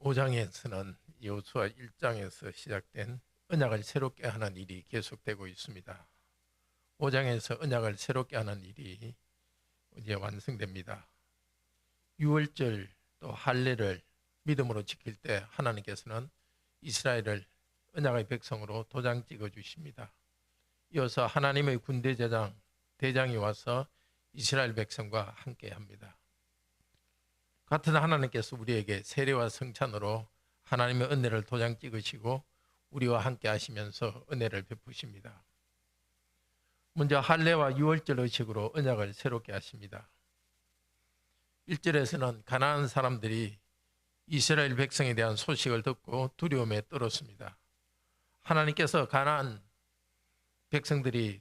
5장에서는 여호수아 1장에서 시작된 언약을 새롭게 하는 일이 계속되고 있습니다. 5장에서 언약을 새롭게 하는 일이 이제 완성됩니다. 유월절 또 할례를 믿음으로 지킬 때 하나님께서는 이스라엘을 언약의 백성으로 도장 찍어 주십니다. 이어서 하나님의 군대 대장이 와서 이스라엘 백성과 함께 합니다. 같은 하나님께서 우리에게 세례와 성찬으로 하나님의 은혜를 도장 찍으시고 우리와 함께 하시면서 은혜를 베푸십니다. 먼저 할례와 유월절 의식으로 언약을 새롭게 하십니다. 1절에서는 가나안 사람들이 이스라엘 백성에 대한 소식을 듣고 두려움에 떨었습니다. 하나님께서 가나안 백성들이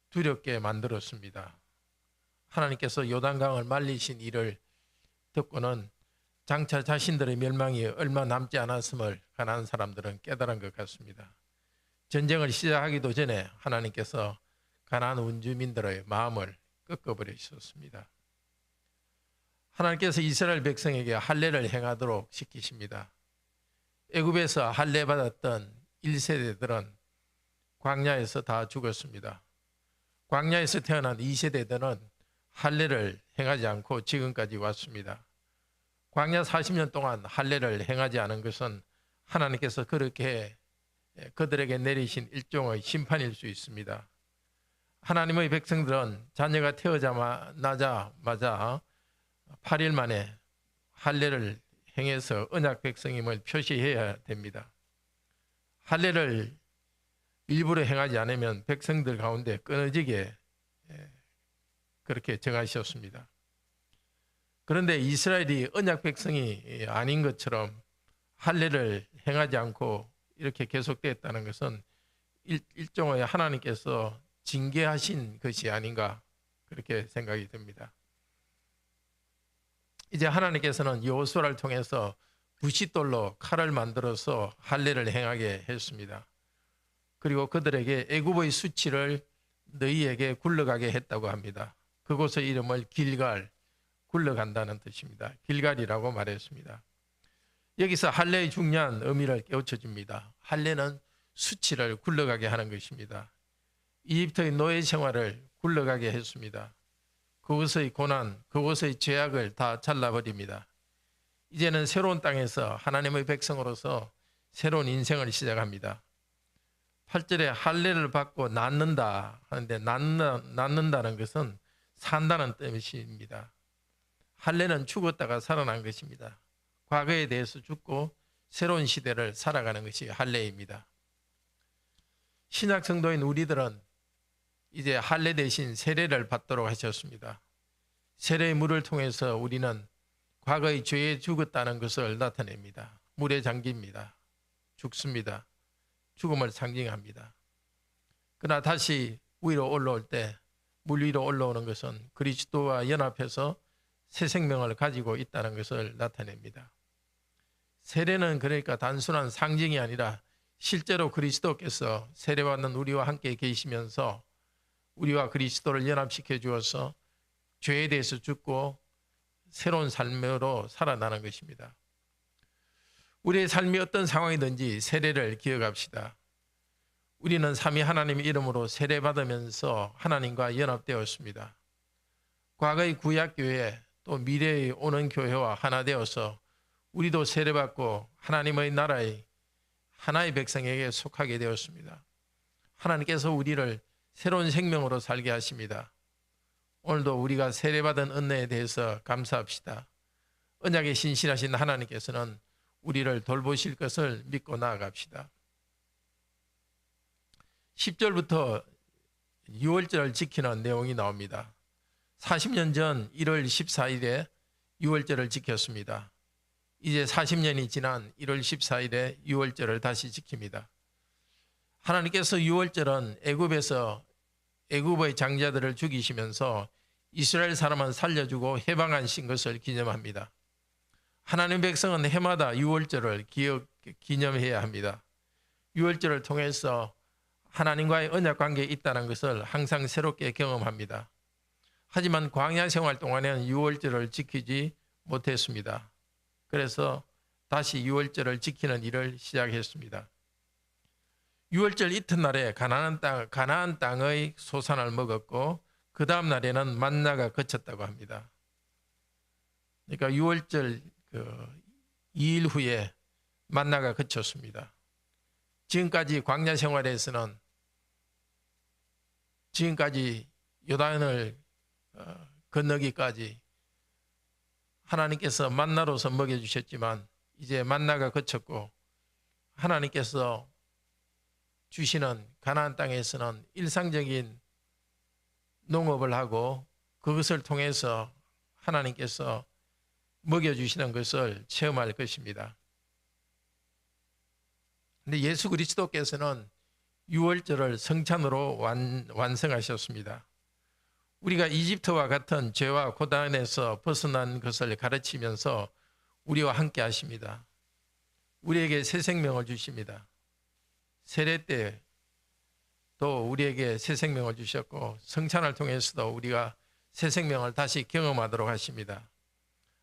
두렵게 만들었습니다. 하나님께서 요단강을 말리신 일을 듣고는 장차 자신들의 멸망이 얼마 남지 않았음을 가나안 사람들은 깨달은 것 같습니다. 전쟁을 시작하기도 전에 하나님께서 가나안 원주민들의 마음을 꺾어버리셨습니다. 하나님께서 이스라엘 백성에게 할례를 행하도록 시키십니다. 애굽에서 할례 받았던 1세대들은 광야에서 다 죽었습니다. 광야에서 태어난 2세대들은 할례를 행하지 않고 지금까지 왔습니다. 광야 40년 동안 할례를 행하지 않은 것은 하나님께서 그렇게 그들에게 내리신 일종의 심판일 수 있습니다. 하나님의 백성들은 자녀가 태어나자마자 8일 만에 할례를 행해서 언약 백성임을 표시해야 됩니다. 할례를 일부러 행하지 않으면 백성들 가운데 끊어지게 그렇게 정하셨습니다. 그런데 이스라엘이 언약 백성이 아닌 것처럼 할례를 행하지 않고 이렇게 계속되었다는 것은 일종의 하나님께서 징계하신 것이 아닌가 그렇게 생각이 듭니다. 이제 하나님께서는 여호수아를 통해서 부싯돌로 칼을 만들어서 할례를 행하게 했습니다. 그리고 그들에게 애굽의 수치를 너희에게 굴러가게 했다고 합니다. 그곳의 이름을 길갈, 굴러간다는 뜻입니다. 길갈이라고 말했습니다. 여기서 할례의 중요한 의미를 깨우쳐줍니다. 할례는 수치를 굴러가게 하는 것입니다. 이집트의 노예 생활을 굴러가게 했습니다. 그곳의 고난, 그곳의 죄악을 다 잘라버립니다. 이제는 새로운 땅에서 하나님의 백성으로서 새로운 인생을 시작합니다. 8절에 할례를 받고 낫는다 하는데 낫는다는 것은 산다는 뜻입니다. 할례는 죽었다가 살아난 것입니다. 과거에 대해서 죽고 새로운 시대를 살아가는 것이 할례입니다. 신약 성도인 우리들은 이제 할례 대신 세례를 받도록 하셨습니다. 세례의 물을 통해서 우리는 과거의 죄에 죽었다는 것을 나타냅니다. 물에 잠깁니다. 죽습니다. 죽음을 상징합니다. 그러나 다시 위로 올라올 때 물 위로 올라오는 것은 그리스도와 연합해서 새 생명을 가지고 있다는 것을 나타냅니다. 세례는 그러니까 단순한 상징이 아니라 실제로 그리스도께서 세례받는 우리와 함께 계시면서 우리와 그리스도를 연합시켜 주어서 죄에 대해서 죽고 새로운 삶으로 살아나는 것입니다. 우리의 삶이 어떤 상황이든지 세례를 기억합시다. 우리는 삼위 하나님의 이름으로 세례받으면서 하나님과 연합되었습니다. 과거의 구약교회 또 미래의 오는 교회와 하나 되어서 우리도 세례받고 하나님의 나라의 하나의 백성에게 속하게 되었습니다. 하나님께서 우리를 새로운 생명으로 살게 하십니다. 오늘도 우리가 세례받은 은혜에 대해서 감사합시다. 언약에 신실하신 하나님께서는 우리를 돌보실 것을 믿고 나아갑시다. 10절부터 6월절을 지키는 내용이 나옵니다. 40년 전 1월 14일에 6월절을 지켰습니다. 이제 40년이 지난 1월 14일에 6월절을 다시 지킵니다. 하나님께서 6월절은 애굽의 장자들을 죽이시면서 이스라엘 사람은 살려주고 해방하신 것을 기념합니다. 하나님 백성은 해마다 6월절을 기념해야 합니다. 6월절을 통해서 하나님과의 언약 관계에 있다는 것을 항상 새롭게 경험합니다. 하지만 광야 생활 동안에는 6월절을 지키지 못했습니다. 그래서 다시 유월절을 지키는 일을 시작했습니다. 유월절 이튿날에 가나안 땅의 소산을 먹었고 그 다음 날에는 만나가 그쳤다고 합니다. 그러니까 유월절 2일 후에 만나가 그쳤습니다. 지금까지 광야 생활에서는 지금까지 요단을 건너기까지 하나님께서 만나로서 먹여주셨지만 이제 만나가 그쳤고 하나님께서 주시는 가나안 땅에서는 일상적인 농업을 하고 그것을 통해서 하나님께서 먹여주시는 것을 체험할 것입니다. 그런데 예수 그리스도께서는 유월절을 성찬으로 완성하셨습니다. 우리가 이집트와 같은 죄와 고단에서 벗어난 것을 가르치면서 우리와 함께 하십니다. 우리에게 새 생명을 주십니다. 세례 때 또 우리에게 새 생명을 주셨고 성찬을 통해서도 우리가 새 생명을 다시 경험하도록 하십니다.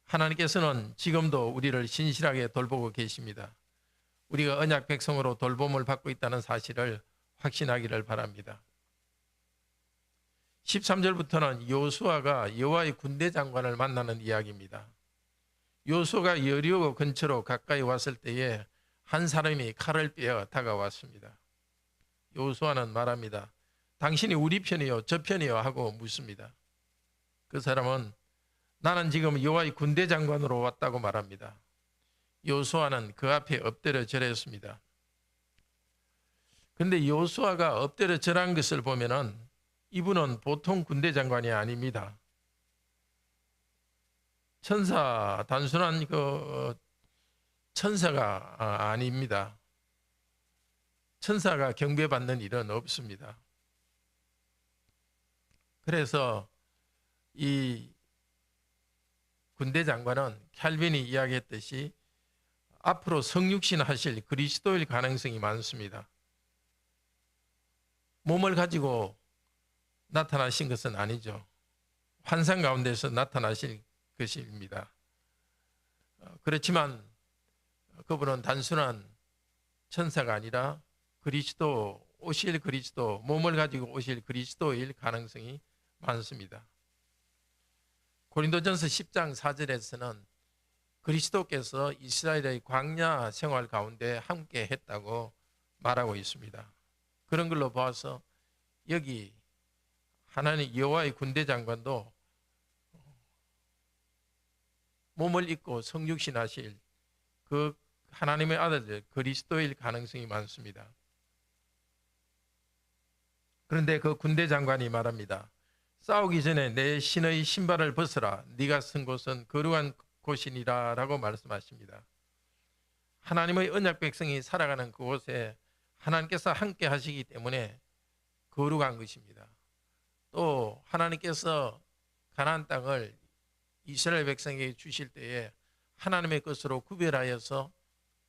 하나님께서는 지금도 우리를 신실하게 돌보고 계십니다. 우리가 언약 백성으로 돌봄을 받고 있다는 사실을 확신하기를 바랍니다. 13절부터는 여호수아가 여호와의 군대 장관을 만나는 이야기입니다. 여호수아가 여리고 근처로 가까이 왔을 때에 한 사람이 칼을 빼어 다가왔습니다. 여호수아는 말합니다. 당신이 우리 편이요 저 편이요 하고 묻습니다. 그 사람은 나는 지금 여호와의 군대 장관으로 왔다고 말합니다. 여호수아는 그 앞에 엎드려 절했습니다. 그런데 여호수아가 엎드려 절한 것을 보면은 이분은 보통 군대 장관이 아닙니다. 단순한 천사가 아닙니다. 천사가 경배받는 일은 없습니다. 그래서 이 군대 장관은 캘빈이 이야기했듯이 앞으로 성육신 하실 그리스도일 가능성이 많습니다. 몸을 가지고 나타나신 것은 아니죠. 환상 가운데서 나타나실 것입니다. 그렇지만 그분은 단순한 천사가 아니라 오실 그리스도, 몸을 가지고 오실 그리스도일 가능성이 많습니다. 고린도전서 10장 4절에서는 그리스도께서 이스라엘의 광야 생활 가운데 함께 했다고 말하고 있습니다. 그런 걸로 봐서 여기 하나님 여호와의 군대 장관도 몸을 입고 성육신 하실 그 하나님의 아들 그리스도일 가능성이 많습니다. 그런데 그 군대 장관이 말합니다. 싸우기 전에 내 신의 신발을 벗어라. 네가 쓴 곳은 거룩한 곳이니라 라고 말씀하십니다. 하나님의 언약 백성이 살아가는 그곳에 하나님께서 함께 하시기 때문에 거룩한 것입니다. 또 하나님께서 가나안 땅을 이스라엘 백성에게 주실 때에 하나님의 것으로 구별하여서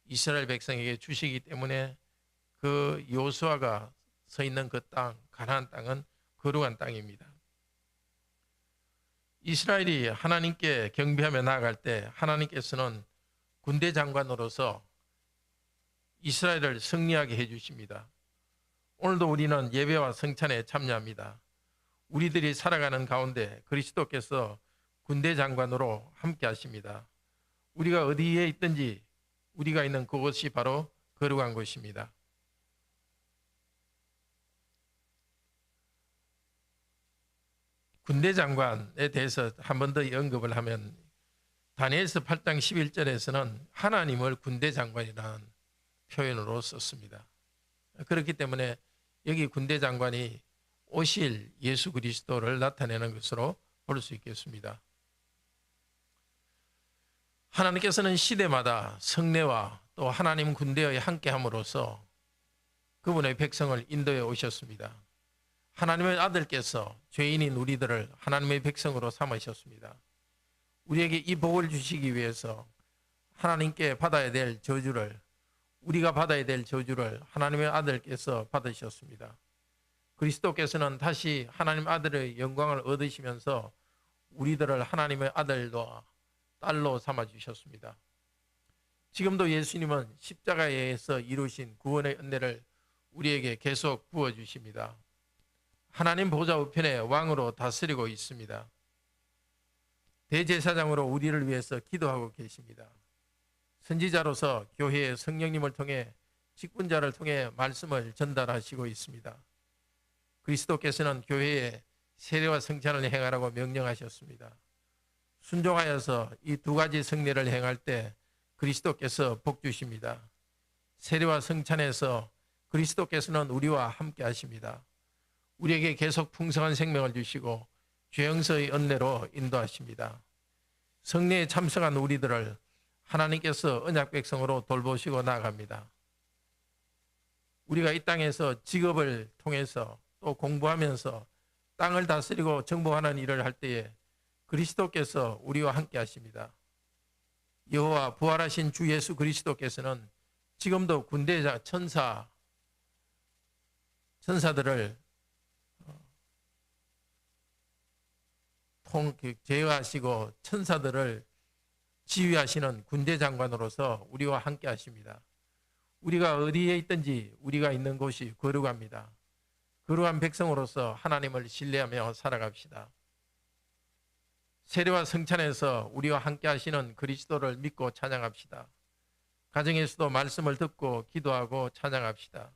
이스라엘 백성에게 주시기 때문에 그 여호수아가 서 있는 그 땅, 가나안 땅은 거룩한 땅입니다. 이스라엘이 하나님께 경배하며 나아갈 때 하나님께서는 군대 장관으로서 이스라엘을 승리하게 해주십니다. 오늘도 우리는 예배와 성찬에 참여합니다. 우리들이 살아가는 가운데 그리스도께서 군대 장관으로 함께 하십니다. 우리가 어디에 있든지 우리가 있는 그곳이 바로 거룩한 곳입니다. 군대 장관에 대해서 한 번 더 언급을 하면 다니엘서 8장 11절에서는 하나님을 군대 장관이라는 표현으로 썼습니다. 그렇기 때문에 여기 군대 장관이 오실 예수 그리스도를 나타내는 것으로 볼 수 있겠습니다. 하나님께서는 시대마다 성례와 또 하나님 군대의 함께함으로써 그분의 백성을 인도해 오셨습니다. 하나님의 아들께서 죄인인 우리들을 하나님의 백성으로 삼으셨습니다. 우리에게 이 복을 주시기 위해서 하나님께 받아야 될 저주를, 우리가 받아야 될 저주를 하나님의 아들께서 받으셨습니다. 그리스도께서는 다시 하나님 아들의 영광을 얻으시면서 우리들을 하나님의 아들과 딸로 삼아주셨습니다. 지금도 예수님은 십자가에 의해서 이루신 구원의 은혜를 우리에게 계속 부어주십니다. 하나님 보좌 우편에 왕으로 다스리고 있습니다. 대제사장으로 우리를 위해서 기도하고 계십니다. 선지자로서 교회의 성령님을 통해 직분자를 통해 말씀을 전달하시고 있습니다. 그리스도께서는 교회에 세례와 성찬을 행하라고 명령하셨습니다. 순종하여서 이 두 가지 성례를 행할 때 그리스도께서 복 주십니다. 세례와 성찬에서 그리스도께서는 우리와 함께 하십니다. 우리에게 계속 풍성한 생명을 주시고 죄영서의 은혜로 인도하십니다. 성례에 참석한 우리들을 하나님께서 언약 백성으로 돌보시고 나아갑니다. 우리가 이 땅에서 직업을 통해서 또 공부하면서 땅을 다스리고 정복하는 일을 할 때에 그리스도께서 우리와 함께 하십니다. 여호와 부활하신 주 예수 그리스도께서는 지금도 군대자 천사들을 제어하시고 천사들을 지휘하시는 군대 장관으로서 우리와 함께 하십니다. 우리가 어디에 있든지 우리가 있는 곳이 거룩합니다. 거룩한 백성으로서 하나님을 신뢰하며 살아갑시다. 세례와 성찬에서 우리와 함께 하시는 그리스도를 믿고 찬양합시다. 가정에서도 말씀을 듣고 기도하고 찬양합시다.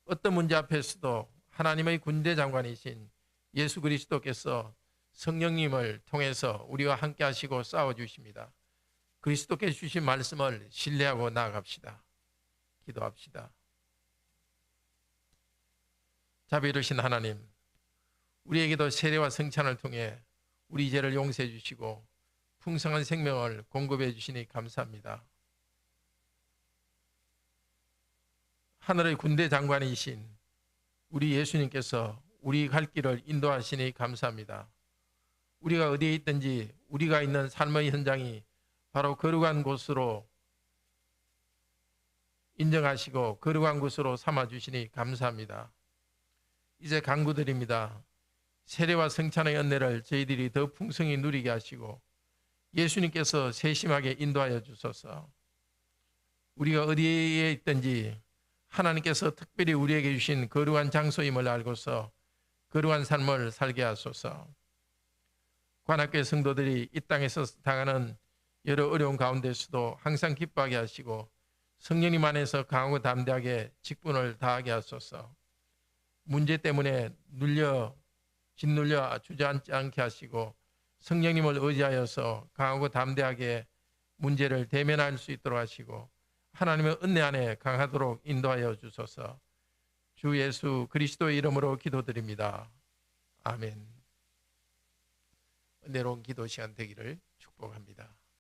어떤 문제 앞에서도 하나님의 군대 장관이신 예수 그리스도께서 성령님을 통해서 우리와 함께 하시고 싸워주십니다. 그리스도께 주신 말씀을 신뢰하고 나아갑시다. 기도합시다. 자비로우신 하나님, 우리에게도 세례와 성찬을 통해 우리 죄를 용서해 주시고 풍성한 생명을 공급해 주시니 감사합니다. 하늘의 군대 장관이신 우리 예수님께서 우리 갈 길을 인도하시니 감사합니다. 우리가 어디에 있든지 우리가 있는 삶의 현장이 바로 거룩한 곳으로 인정하시고 거룩한 곳으로 삼아주시니 감사합니다. 이제 간구드립니다. 세례와 성찬의 은혜를 저희들이 더 풍성히 누리게 하시고 예수님께서 세심하게 인도하여 주소서. 우리가 어디에 있든지 하나님께서 특별히 우리에게 주신 거룩한 장소임을 알고서 거룩한 삶을 살게 하소서. 관악교회 성도들이 이 땅에서 당하는 여러 어려운 가운데서도 항상 기뻐하게 하시고 성령님 안에서 강하고 담대하게 직분을 다하게 하소서. 문제 때문에 짓눌려 주저앉지 않게 하시고 성령님을 의지하여서 강하고 담대하게 문제를 대면할 수 있도록 하시고 하나님의 은혜 안에 강하도록 인도하여 주소서. 주 예수 그리스도의 이름으로 기도드립니다. 아멘. 은혜로운 기도 시간 되기를 축복합니다.